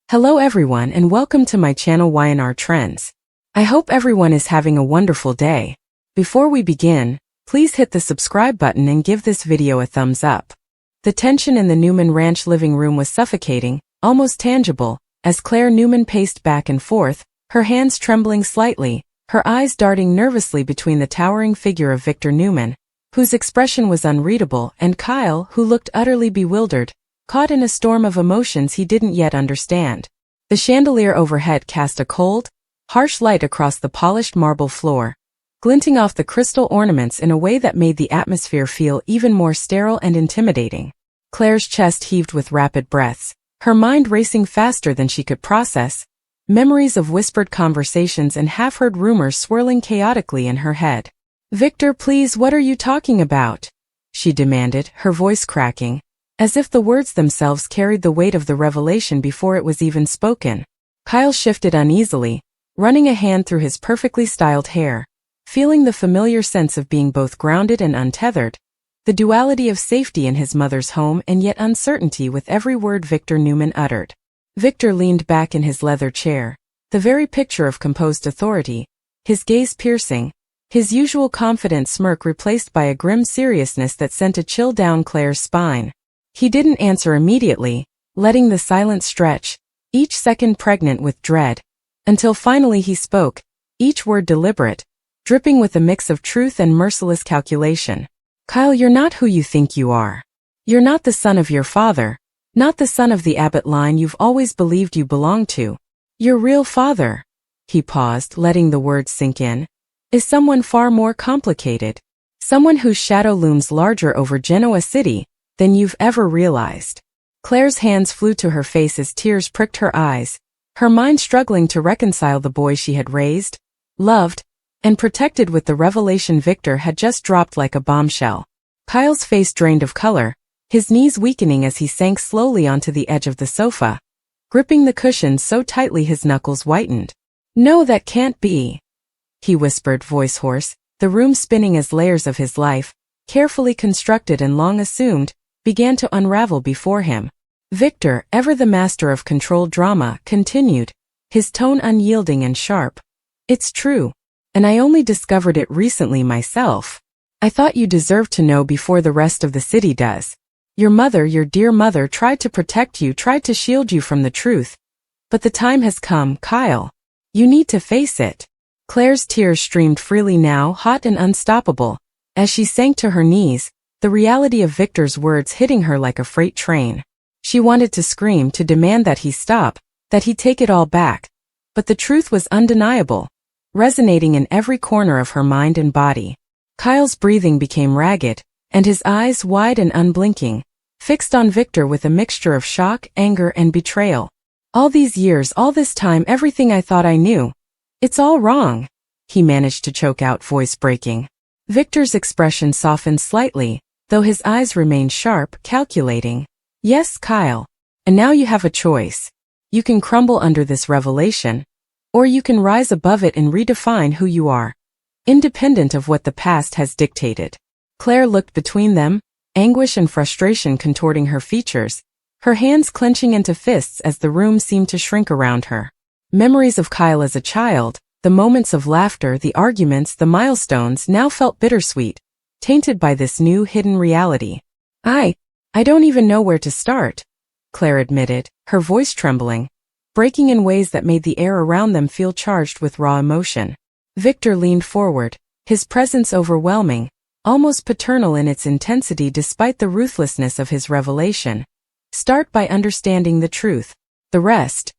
Hello everyone and welcome to my channel Y&R Trends. I hope everyone is having a wonderful day. Before we begin, please hit the subscribe button and give this video a thumbs up. The tension in the Newman Ranch living room was suffocating, almost tangible, as Claire Newman paced back and forth, her hands trembling slightly, her eyes darting nervously between the towering figure of Victor Newman, whose expression was unreadable, and Kyle, who looked utterly bewildered, caught in a storm of emotions he didn't yet understand. The chandelier overhead cast a cold, harsh light across the polished marble floor, glinting off the crystal ornaments in a way that made the atmosphere feel even more sterile and intimidating. Claire's chest heaved with rapid breaths, her mind racing faster than she could process, memories of whispered conversations and half-heard rumors swirling chaotically in her head. "Victor, please, what are you talking about?" she demanded, her voice cracking, as if the words themselves carried the weight of the revelation before it was even spoken. Kyle shifted uneasily, running a hand through his perfectly styled hair, feeling the familiar sense of being both grounded and untethered, the duality of safety in his mother's home and yet uncertainty with every word Victor Newman uttered. Victor leaned back in his leather chair, the very picture of composed authority, his gaze piercing, his usual confident smirk replaced by a grim seriousness that sent a chill down Claire's spine. He didn't answer immediately, letting the silence stretch, each second pregnant with dread, until finally he spoke, each word deliberate, dripping with a mix of truth and merciless calculation. "Kyle, you're not who you think you are. You're not the son of your father, not the son of the Abbott line you've always believed you belonged to. Your real father," he paused, letting the words sink in, "is someone far more complicated. Someone whose shadow looms larger over Genoa City than you've ever realized." Claire's hands flew to her face as tears pricked her eyes, her mind struggling to reconcile the boy she had raised, loved, and protected with the revelation Victor had just dropped like a bombshell. Kyle's face drained of color, his knees weakening as he sank slowly onto the edge of the sofa, gripping the cushions so tightly his knuckles whitened. "No, that can't be," he whispered, voice hoarse, the room spinning as layers of his life, carefully constructed and long assumed, began to unravel before him. Victor, ever the master of controlled drama, continued, his tone unyielding and sharp. "It's true. And I only discovered it recently myself. I thought you deserved to know before the rest of the city does. Your mother, your dear mother, tried to protect you, tried to shield you from the truth. But the time has come, Kyle. You need to face it." Claire's tears streamed freely now, hot and unstoppable, as she sank to her knees, the reality of Victor's words hitting her like a freight train. She wanted to scream, to demand that he stop, that he take it all back. But the truth was undeniable, resonating in every corner of her mind and body. Kyle's breathing became ragged, and his eyes, wide and unblinking, fixed on Victor with a mixture of shock, anger, and betrayal. "All these years, all this time, everything I thought I knew. It's all wrong," he managed to choke out, voice breaking. Victor's expression softened slightly, though his eyes remained sharp, calculating. "Yes, Kyle. And now you have a choice. You can crumble under this revelation, or you can rise above it and redefine who you are, independent of what the past has dictated." Claire looked between them, anguish and frustration contorting her features, her hands clenching into fists as the room seemed to shrink around her. Memories of Kyle as a child, the moments of laughter, the arguments, the milestones now felt bittersweet, tainted by this new hidden reality. I don't even know where to start," Claire admitted, her voice trembling, breaking in ways that made the air around them feel charged with raw emotion. Victor leaned forward, his presence overwhelming, almost paternal in its intensity despite the ruthlessness of his revelation. "Start by understanding the truth. The rest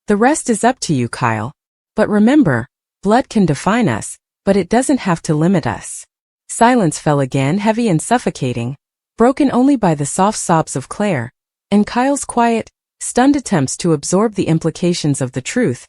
is up to you, Kyle. But remember, blood can define us, but it doesn't have to limit us." Silence fell again, heavy and suffocating, broken only by the soft sobs of Claire, and Kyle's quiet, stunned attempts to absorb the implications of the truth.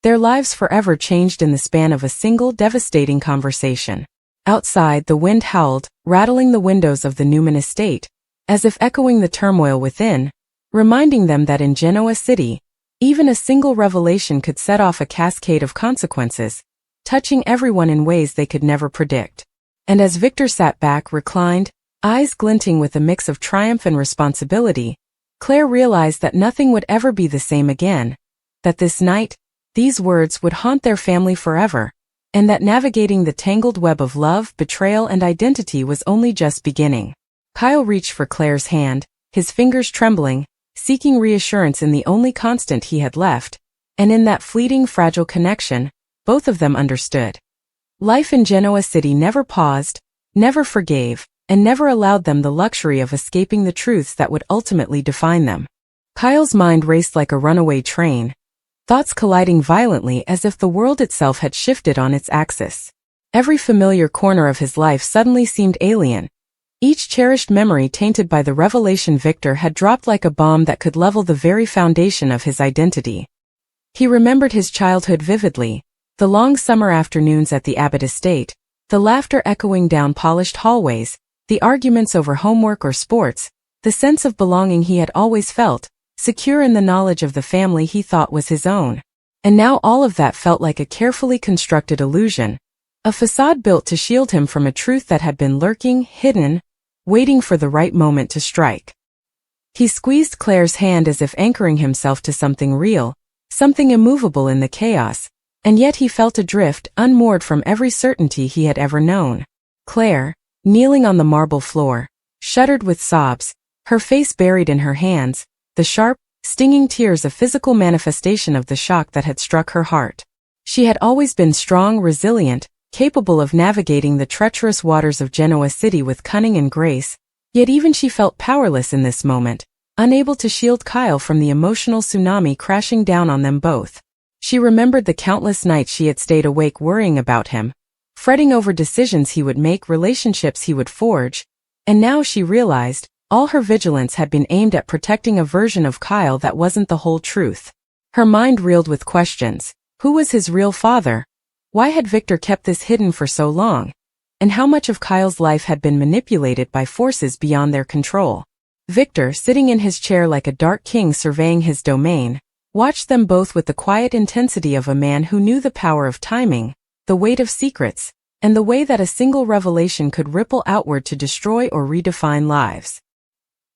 Their lives forever changed in the span of a single devastating conversation. Outside, the wind howled, rattling the windows of the Newman estate, as if echoing the turmoil within, reminding them that in Genoa City, even a single revelation could set off a cascade of consequences, touching everyone in ways they could never predict. And as Victor sat back, reclined, eyes glinting with a mix of triumph and responsibility, Claire realized that nothing would ever be the same again, that this night, these words would haunt their family forever, and that navigating the tangled web of love, betrayal, and identity was only just beginning. Kyle reached for Claire's hand, his fingers trembling, seeking reassurance in the only constant he had left, and in that fleeting, fragile connection, both of them understood. Life in Genoa City never paused, never forgave, and never allowed them the luxury of escaping the truths that would ultimately define them. Kyle's mind raced like a runaway train, thoughts colliding violently as if the world itself had shifted on its axis. Every familiar corner of his life suddenly seemed alien, each cherished memory tainted by the revelation Victor had dropped like a bomb that could level the very foundation of his identity. He remembered his childhood vividly, the long summer afternoons at the Abbott estate, the laughter echoing down polished hallways, the arguments over homework or sports, the sense of belonging he had always felt, secure in the knowledge of the family he thought was his own. And now all of that felt like a carefully constructed illusion, a facade built to shield him from a truth that had been lurking, hidden, waiting for the right moment to strike. He squeezed Claire's hand as if anchoring himself to something real, something immovable in the chaos, and yet he felt adrift, unmoored from every certainty he had ever known. Claire, kneeling on the marble floor, shuddered with sobs, her face buried in her hands, the sharp, stinging tears a physical manifestation of the shock that had struck her heart. She had always been strong, resilient, capable of navigating the treacherous waters of Genoa City with cunning and grace, yet even she felt powerless in this moment, unable to shield Kyle from the emotional tsunami crashing down on them both. She remembered the countless nights she had stayed awake worrying about him, fretting over decisions he would make, relationships he would forge, and now she realized, all her vigilance had been aimed at protecting a version of Kyle that wasn't the whole truth. Her mind reeled with questions. Who was his real father? Why had Victor kept this hidden for so long? And how much of Kyle's life had been manipulated by forces beyond their control? Victor, sitting in his chair like a dark king surveying his domain, watched them both with the quiet intensity of a man who knew the power of timing, the weight of secrets, and the way that a single revelation could ripple outward to destroy or redefine lives.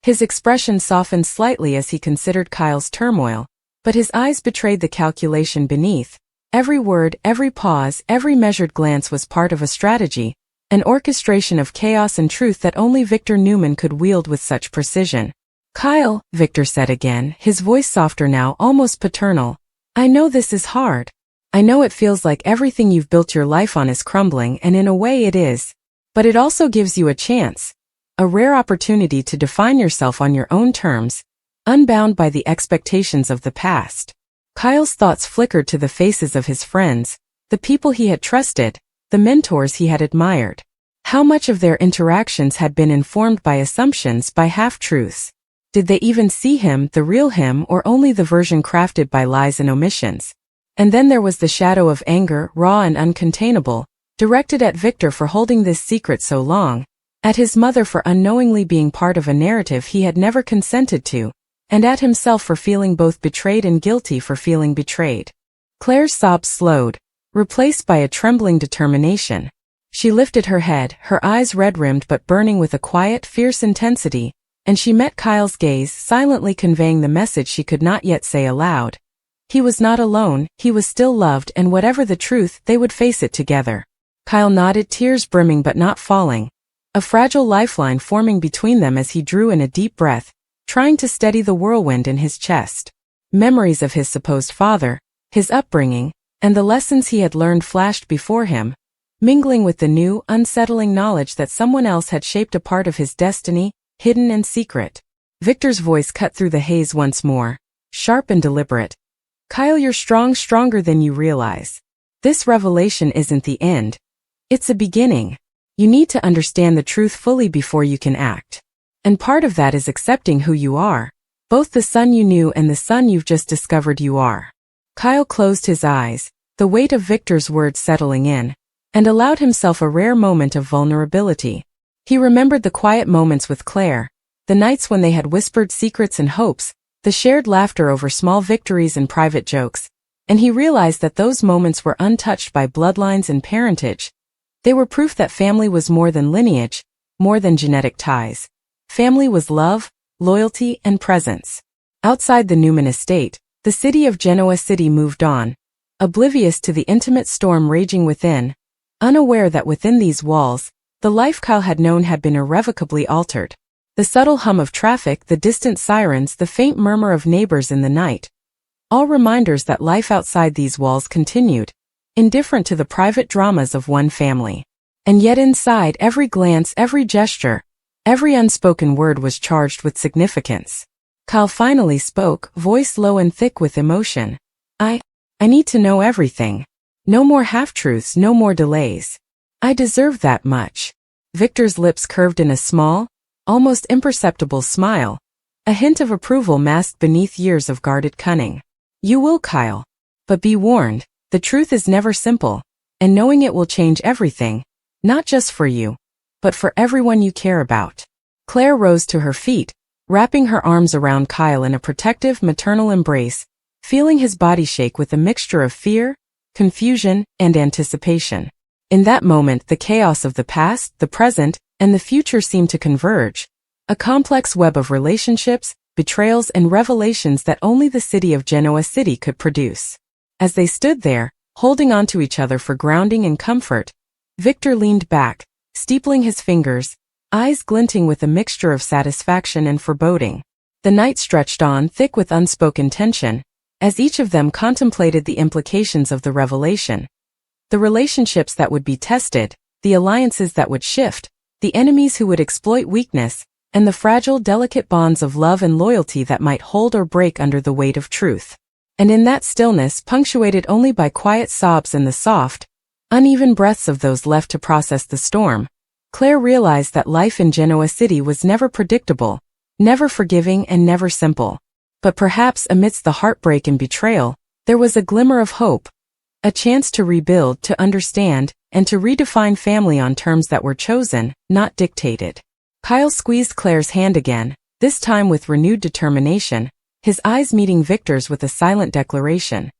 His expression softened slightly as he considered Kyle's turmoil, but his eyes betrayed the calculation beneath. Every word, every pause, every measured glance was part of a strategy, an orchestration of chaos and truth that only Victor Newman could wield with such precision. Kyle, Victor said again, his voice softer now, almost paternal. I know this is hard. I know it feels like everything you've built your life on is crumbling, and in a way it is. But it also gives you a chance, a rare opportunity to define yourself on your own terms, unbound by the expectations of the past. Kyle's thoughts flickered to the faces of his friends, the people he had trusted, the mentors he had admired. How much of their interactions had been informed by assumptions, by half-truths? Did they even see him, the real him, or only the version crafted by lies and omissions? And then there was the shadow of anger, raw and uncontainable, directed at Victor for holding this secret so long, at his mother for unknowingly being part of a narrative he had never consented to, and at himself for feeling both betrayed and guilty for feeling betrayed. Claire's sobs slowed, replaced by a trembling determination. She lifted her head, her eyes red-rimmed but burning with a quiet, fierce intensity, and she met Kyle's gaze, silently conveying the message she could not yet say aloud. He was not alone, he was still loved, and whatever the truth, they would face it together. Kyle nodded, tears brimming but not falling, a fragile lifeline forming between them as he drew in a deep breath, trying to steady the whirlwind in his chest. Memories of his supposed father, his upbringing, and the lessons he had learned flashed before him, mingling with the new, unsettling knowledge that someone else had shaped a part of his destiny, hidden and secret. Victor's voice cut through the haze once more, sharp and deliberate. Kyle, you're strong, stronger than you realize. This revelation isn't the end. It's a beginning. You need to understand the truth fully before you can act. And part of that is accepting who you are, both the son you knew and the son you've just discovered you are. Kyle closed his eyes, the weight of Victor's words settling in, and allowed himself a rare moment of vulnerability. He remembered the quiet moments with Claire, the nights when they had whispered secrets and hopes, the shared laughter over small victories and private jokes, and he realized that those moments were untouched by bloodlines and parentage. They were proof that family was more than lineage, more than genetic ties. Family was love, loyalty, and presence. Outside the Newman estate, The city of Genoa City moved on, oblivious to the intimate storm raging within, unaware that within these walls, the life Kyle had known had been irrevocably altered. The subtle hum of traffic, the distant sirens, the faint murmur of neighbors in the night, all reminders that life outside these walls continued, indifferent to the private dramas of one family. And yet inside, every glance, every gesture, every unspoken word was charged with significance. Kyle finally spoke, voice low and thick with emotion. I need to know everything. No more half-truths, no more delays. I deserve that much. Victor's lips curved in a small, almost imperceptible smile, a hint of approval masked beneath years of guarded cunning. You will, Kyle. But be warned, the truth is never simple, and knowing it will change everything, not just for you, but for everyone you care about. Claire rose to her feet, wrapping her arms around Kyle in a protective maternal embrace, feeling his body shake with a mixture of fear, confusion, and anticipation. In that moment, the chaos of the past, the present, and the future seemed to converge, a complex web of relationships, betrayals, and revelations that only the city of Genoa City could produce. As they stood there, holding on to each other for grounding and comfort, Victor leaned back, steepling his fingers, eyes glinting with a mixture of satisfaction and foreboding. The night stretched on, thick with unspoken tension, as each of them contemplated the implications of the revelation. The relationships that would be tested, the alliances that would shift, the enemies who would exploit weakness, and the fragile, delicate bonds of love and loyalty that might hold or break under the weight of truth. And in that stillness, punctuated only by quiet sobs and the soft, uneven breaths of those left to process the storm, Claire realized that life in Genoa City was never predictable, never forgiving, and never simple. But perhaps amidst the heartbreak and betrayal, there was a glimmer of hope, a chance to rebuild, to understand, and to redefine family on terms that were chosen, not dictated. Kyle squeezed Claire's hand again, this time with renewed determination, his eyes meeting Victor's with a silent declaration.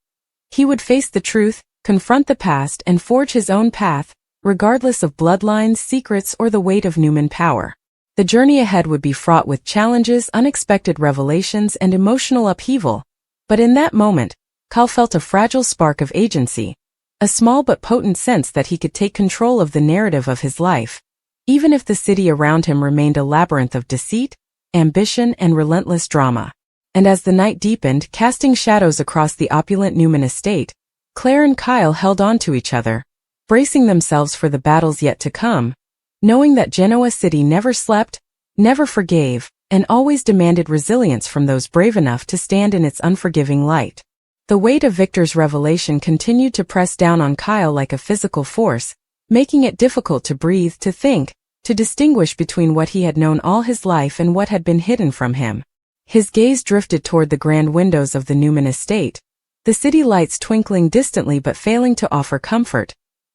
He would face the truth, confront the past, and forge his own path, regardless of bloodlines, secrets, or the weight of Newman power. The journey ahead would be fraught with challenges, unexpected revelations, and emotional upheaval. But in that moment, Kyle felt a fragile spark of agency, a small but potent sense that he could take control of the narrative of his life, even if the city around him remained a labyrinth of deceit, ambition, and relentless drama. And as the night deepened, casting shadows across the opulent Newman estate, Claire and Kyle held on to each other, bracing themselves for the battles yet to come, knowing that Genoa City never slept, never forgave, and always demanded resilience from those brave enough to stand in its unforgiving light. The weight of Victor's revelation continued to press down on Kyle like a physical force, making it difficult to breathe, to think, to distinguish between what he had known all his life and what had been hidden from him. His gaze drifted toward the grand windows of the Newman estate, the city lights twinkling distantly but failing to offer comfort,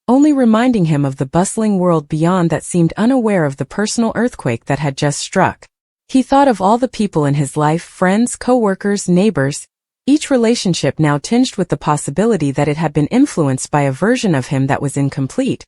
only reminding him of the bustling world beyond that seemed unaware of the personal earthquake that had just struck. He thought of all the people in his life, friends, co-workers, neighbors, each relationship now tinged with the possibility that it had been influenced by a version of him that was incomplete,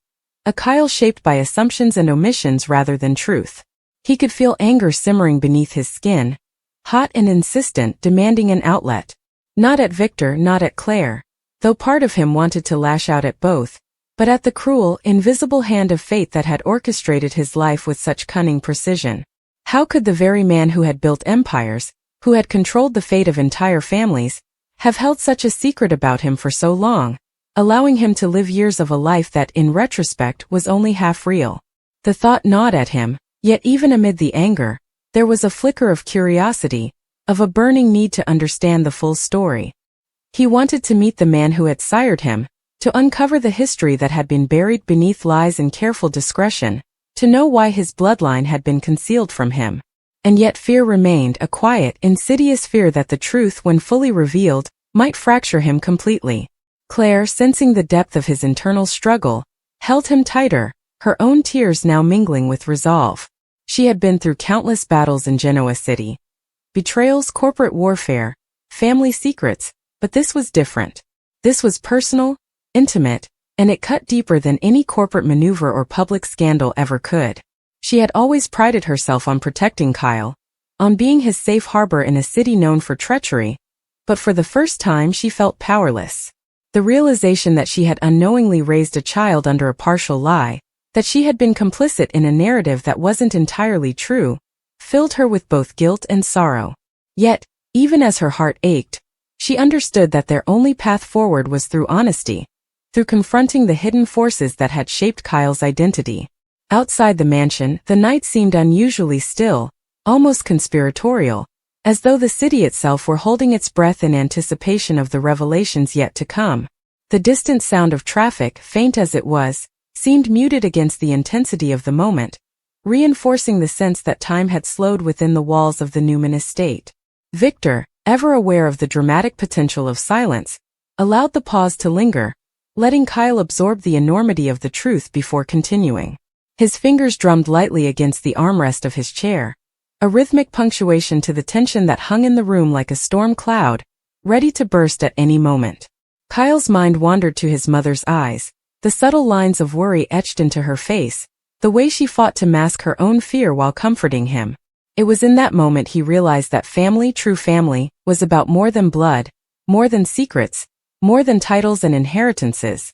a Kyle shaped by assumptions and omissions rather than truth. He could feel anger simmering beneath his skin, hot and insistent, demanding an outlet. Not at Victor, not at Claire, though part of him wanted to lash out at both, but at the cruel, invisible hand of fate that had orchestrated his life with such cunning precision. How could the very man who had built empires, who had controlled the fate of entire families, have held such a secret about him for so long, allowing him to live years of a life that, in retrospect, was only half real? The thought gnawed at him, yet even amid the anger, there was a flicker of curiosity, of a burning need to understand the full story. He wanted to meet the man who had sired him, to uncover the history that had been buried beneath lies and careful discretion, to know why his bloodline had been concealed from him. And yet fear remained, a quiet, insidious fear that the truth, when fully revealed, might fracture him completely. Claire, sensing the depth of his internal struggle, held him tighter, her own tears now mingling with resolve. She had been through countless battles in Genoa City. Betrayals, corporate warfare, family secrets, but this was different. This was personal, intimate, and it cut deeper than any corporate maneuver or public scandal ever could. She had always prided herself on protecting Kyle, on being his safe harbor in a city known for treachery, but for the first time she felt powerless. The realization that she had unknowingly raised a child under a partial lie, that she had been complicit in a narrative that wasn't entirely true, filled her with both guilt and sorrow. Yet, even as her heart ached, she understood that their only path forward was through honesty, through confronting the hidden forces that had shaped Kyle's identity. Outside the mansion, the night seemed unusually still, almost conspiratorial, as though the city itself were holding its breath in anticipation of the revelations yet to come. The distant sound of traffic, faint as it was, seemed muted against the intensity of the moment, reinforcing the sense that time had slowed within the walls of the Newman estate. Victor, ever aware of the dramatic potential of silence, allowed the pause to linger, letting Kyle absorb the enormity of the truth before continuing. His fingers drummed lightly against the armrest of his chair, a rhythmic punctuation to the tension that hung in the room like a storm cloud, ready to burst at any moment. Kyle's mind wandered to his mother's eyes, the subtle lines of worry etched into her face, the way she fought to mask her own fear while comforting him. It was in that moment he realized that family, true family, was about more than blood, more than secrets, more than titles and inheritances.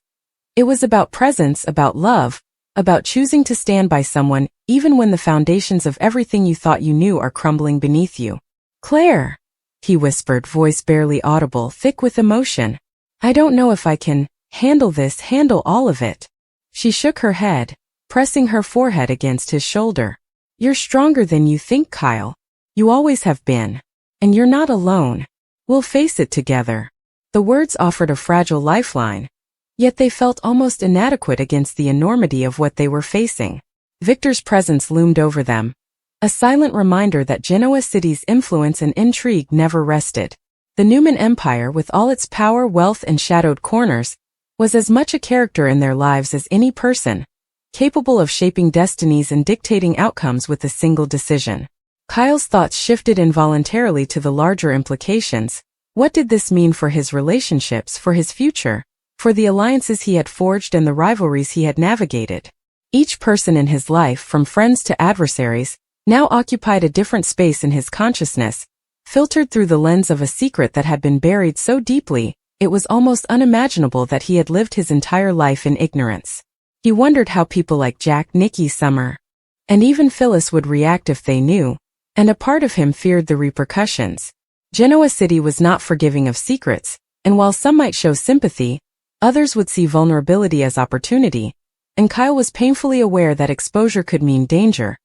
It was about presence, about love, about choosing to stand by someone, even when the foundations of everything you thought you knew are crumbling beneath you. "Claire," he whispered, voice barely audible, thick with emotion. "I don't know if I can handle all of it." She shook her head, pressing her forehead against his shoulder. "You're stronger than you think, Kyle. You always have been. And you're not alone. We'll face it together." The words offered a fragile lifeline, yet they felt almost inadequate against the enormity of what they were facing. Victor's presence loomed over them, a silent reminder that Genoa City's influence and intrigue never rested. The Newman Empire, with all its power, wealth, and shadowed corners, was as much a character in their lives as any person, capable of shaping destinies and dictating outcomes with a single decision. Kyle's thoughts shifted involuntarily to the larger implications. What did this mean for his relationships, for his future, for the alliances he had forged and the rivalries he had navigated? Each person in his life, from friends to adversaries, now occupied a different space in his consciousness, filtered through the lens of a secret that had been buried so deeply, it was almost unimaginable that he had lived his entire life in ignorance. He wondered how people like Jack, Nikki, Summer, and even Phyllis would react if they knew, and a part of him feared the repercussions. Genoa City was not forgiving of secrets, and while some might show sympathy, others would see vulnerability as opportunity, and Kyle was painfully aware that exposure could mean danger,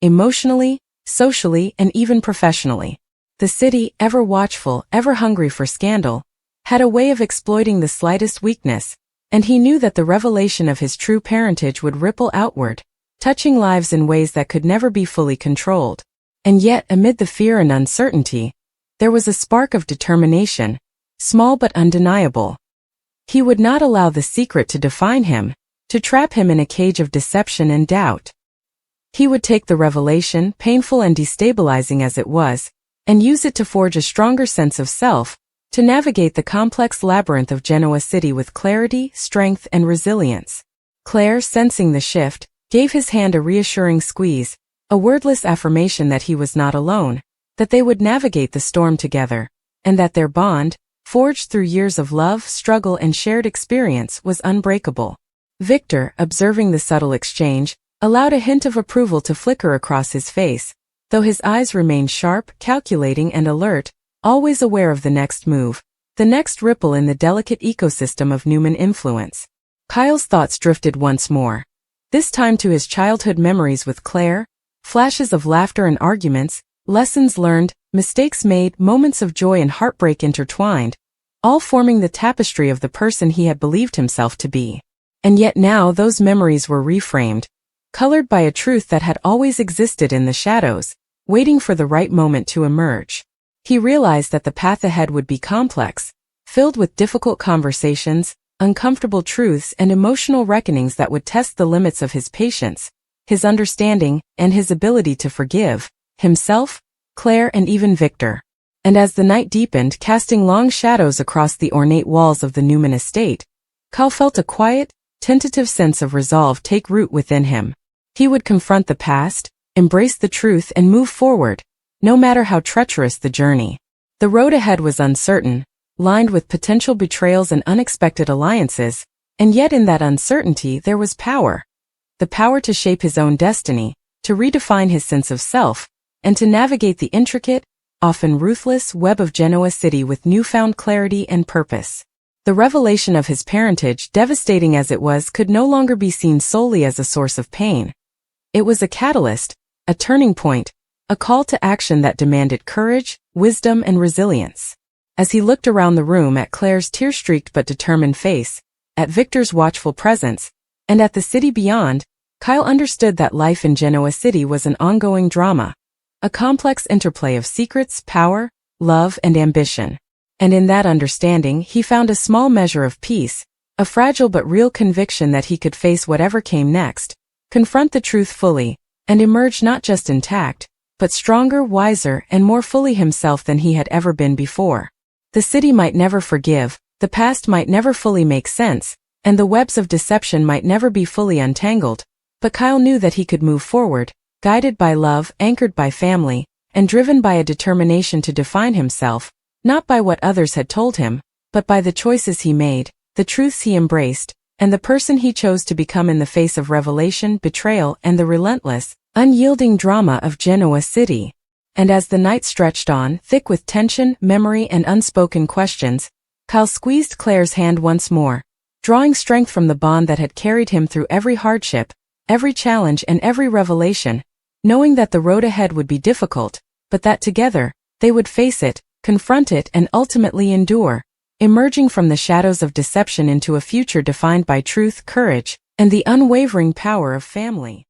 emotionally, socially, and even professionally. The city, ever watchful, ever hungry for scandal, had a way of exploiting the slightest weakness, and he knew that the revelation of his true parentage would ripple outward, touching lives in ways that could never be fully controlled. And yet, amid the fear and uncertainty, there was a spark of determination, small but undeniable. He would not allow the secret to define him, to trap him in a cage of deception and doubt. He would take the revelation, painful and destabilizing as it was, and use it to forge a stronger sense of self, to navigate the complex labyrinth of Genoa City with clarity, strength, and resilience. Claire, sensing the shift, gave his hand a reassuring squeeze, a wordless affirmation that he was not alone, that they would navigate the storm together, and that their bond, forged through years of love, struggle, and shared experience, was unbreakable. Victor, observing the subtle exchange, allowed a hint of approval to flicker across his face, though his eyes remained sharp, calculating, and alert, always aware of the next move, the next ripple in the delicate ecosystem of Newman influence. Kyle's thoughts drifted once more, this time to his childhood memories with Claire, flashes of laughter and arguments, lessons learned, mistakes made, moments of joy and heartbreak intertwined, all forming the tapestry of the person he had believed himself to be. And yet now those memories were reframed, colored by a truth that had always existed in the shadows, waiting for the right moment to emerge. He realized that the path ahead would be complex, filled with difficult conversations, uncomfortable truths, and emotional reckonings that would test the limits of his patience, his understanding, and his ability to forgive himself, Claire, and even Victor. And as the night deepened, casting long shadows across the ornate walls of the Newman estate, Kyle felt a quiet, tentative sense of resolve take root within him. He would confront the past, embrace the truth, and move forward, no matter how treacherous the journey. The road ahead was uncertain, lined with potential betrayals and unexpected alliances, and yet in that uncertainty there was power. The power to shape his own destiny, to redefine his sense of self, and to navigate the intricate, often ruthless web of Genoa City with newfound clarity and purpose. The revelation of his parentage, devastating as it was, could no longer be seen solely as a source of pain. It was a catalyst, a turning point, a call to action that demanded courage, wisdom, and resilience. As he looked around the room at Claire's tear-streaked but determined face, at Victor's watchful presence, and at the city beyond, Kyle understood that life in Genoa City was an ongoing drama, a complex interplay of secrets, power, love, and ambition. And in that understanding he found a small measure of peace, a fragile but real conviction that he could face whatever came next, confront the truth fully, and emerge not just intact, but stronger, wiser, and more fully himself than he had ever been before. The city might never forgive, the past might never fully make sense, and the webs of deception might never be fully untangled, but Kyle knew that he could move forward, guided by love, anchored by family, and driven by a determination to define himself, not by what others had told him, but by the choices he made, the truths he embraced, and the person he chose to become in the face of revelation, betrayal, and the relentless, unyielding drama of Genoa City. And as the night stretched on, thick with tension, memory, and unspoken questions, Kyle squeezed Claire's hand once more, drawing strength from the bond that had carried him through every hardship, every challenge, and every revelation, knowing that the road ahead would be difficult, but that together, they would face it, confront it, and ultimately endure, emerging from the shadows of deception into a future defined by truth, courage, and the unwavering power of family.